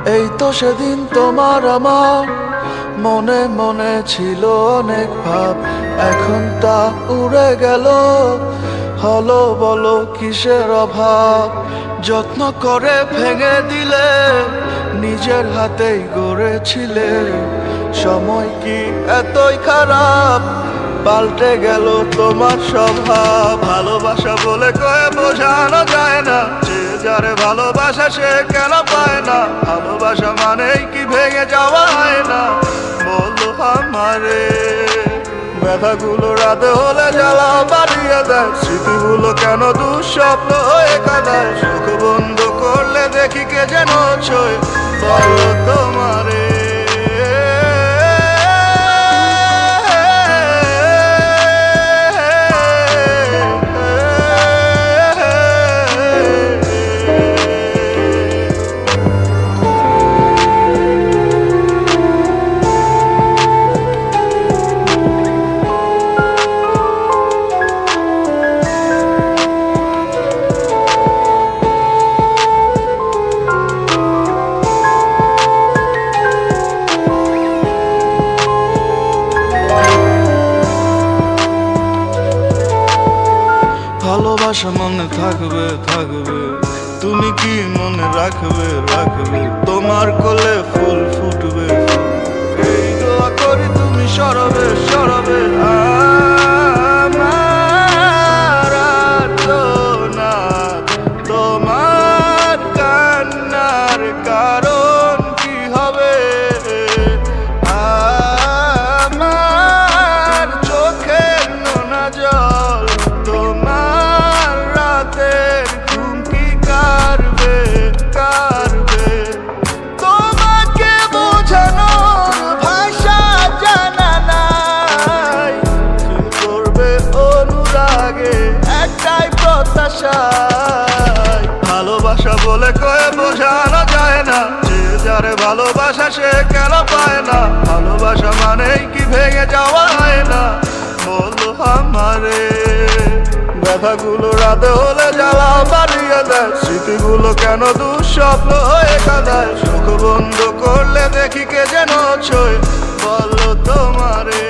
এই তো সেদিন তোমার আমার মনে মনে ছিল অনেক ভাব, এখন তা উড়ে গেল। হলো বলো কিসের অভাব? যত্ন করে ভেঙে দিলে, নিজের হাতেই গড়েছিলে। সময় কি এতই খারাপ? পাল্টে গেল তোমার স্বভাব। ভালোবাসা বলে কয়ে বোঝানো যায় না, যে যারে ভালোবাসা সে কেন পায় না। ভালোবাসা মানেই কি ভেঙে যাওয়া হয় না? বলো আমারে। ব্যথাগুলো রাতে হলে জ্বালা বাড়িয়ে দেয়, স্মৃতিগুলো কেন দুঃস্বপ্ন হয়ে কাঁদায়। চোখ বন্ধ করলে দেখি কে যেন ছয়, বলো তোমারে। ভালোবাসা মনে থাকবে থাকবে, তুমি কি মনে রাখবে রাখবে? তোমার কোলে ফুল ফুটবে, এই দোয়া করি তুমি সরবে সরবে। আমার না তোমার কান্নার কারণ কি হবে? আমার চোখের নোনা জল তোমার রাতের ঘুম কি কারবে কারবে? তোমাকে বোঝানোর ভাষা জানা নাই, ফিল করবে অনুরাগে একটাই প্রত্যাশায়। ভালোবাসা বলে কয়ে বোঝানো যায় না, যে যারে ভালোবাসা সে কেন পায় না। ভালোবাসা মানেই কি ভেঙে যাওয়া হয় না? বলো আমারে। ব্যথাগুলো রাতে হলে জ্বালা বাড়িয়ে দেয়, স্মৃতিগুলো কেন দুঃস্বপ্ন হয়ে কাঁদায়। চোখ বন্ধ করলে দেখি কে যেন ছয়, বলো তোমারে।